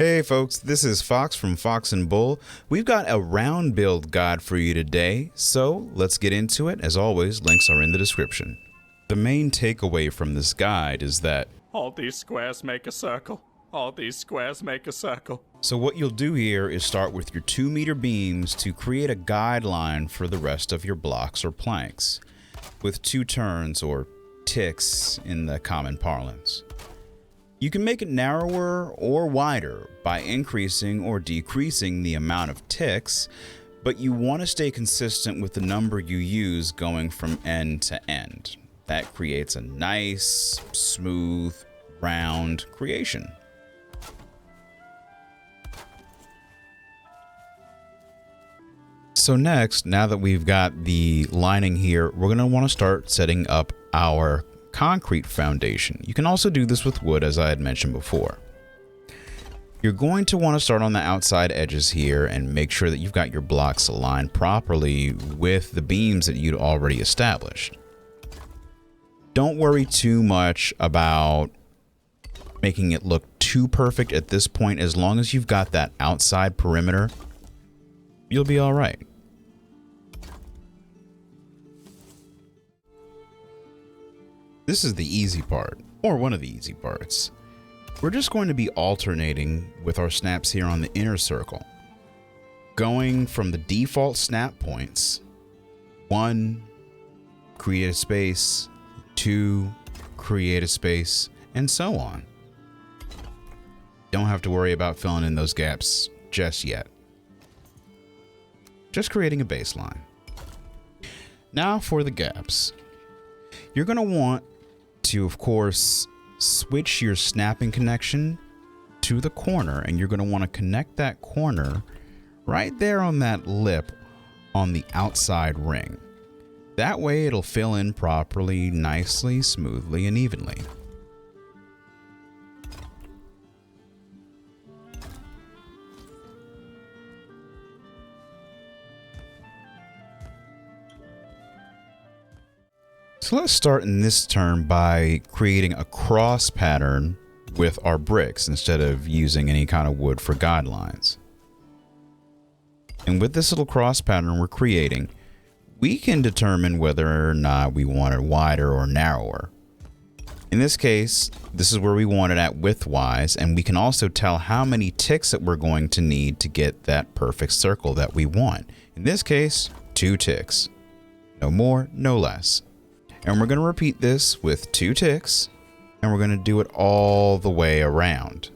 Hey folks, this is Fawkes from FawkesandBull. We've got a round build guide for you today, so let's get into it. As always, links are in the description. The main takeaway from this guide is that all these squares make a circle. All these squares make a circle. So what you'll do here is start with your 2-meter beams to create a guideline for the rest of your blocks or planks, with 2 turns or ticks in the common parlance. You can make it narrower or wider by increasing or decreasing the amount of ticks, but you want to stay consistent with the number you use going from end to end. That creates a nice, smooth, round creation. So next, now that we've got the lining here, we're going to want to start setting up our concrete foundation. You can also do this with wood, as I had mentioned before. You're going to want to start on the outside edges here and make sure that you've got your blocks aligned properly with the beams that you'd already established. Don't worry too much about making it look too perfect at this point. As long as you've got that outside perimeter, you'll be all right. This is the easy part, or one of the easy parts. We're just going to be alternating with our snaps here on the inner circle, going from the default snap points. 1, create a space, 2, create a space, and so on. Don't have to worry about filling in those gaps just yet. Just creating a baseline. Now for the gaps. You're going to want to, of course, switch your snapping connection to the corner, and you're going to want to connect that corner right there on that lip on the outside ring. That way it'll fill in properly, nicely, smoothly, and evenly. So let's start in this turn by creating a cross pattern with our bricks instead of using any kind of wood for guidelines. And with this little cross pattern we're creating, we can determine whether or not we want it wider or narrower. In this case, this is where we want it at width-wise, and we can also tell how many ticks that we're going to need to get that perfect circle that we want. In this case, 2 ticks. No more, no less. And we're going to repeat this with 2 ticks, and we're going to do it all the way around.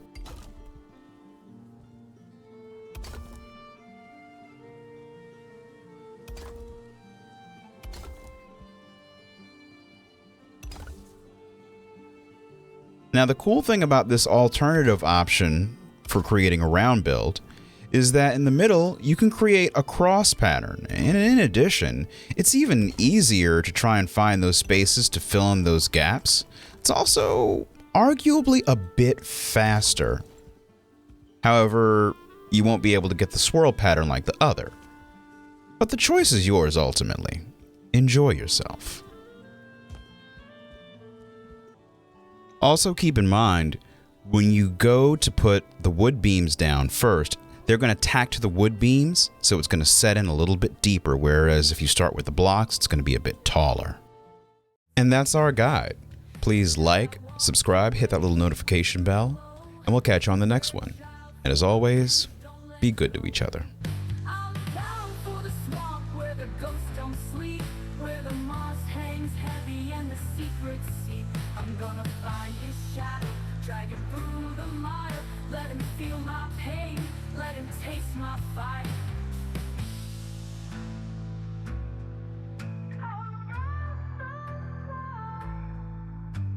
Now, the cool thing about this alternative option for creating a round build is that in the middle, you can create a cross pattern. And in addition, it's even easier to try and find those spaces to fill in those gaps. It's also arguably a bit faster. However, you won't be able to get the swirl pattern like the other. But the choice is yours ultimately. Enjoy yourself. Also keep in mind, when you go to put the wood beams down first, they're going to tack to the wood beams, so it's going to set in a little bit deeper, whereas if you start with the blocks, it's going to be a bit taller. And that's our guide. Please like, subscribe, hit that little notification bell, and we'll catch you on the next one. And as always, be good to each other. Drag him through the mire, let him feel my pain, let him taste my fire.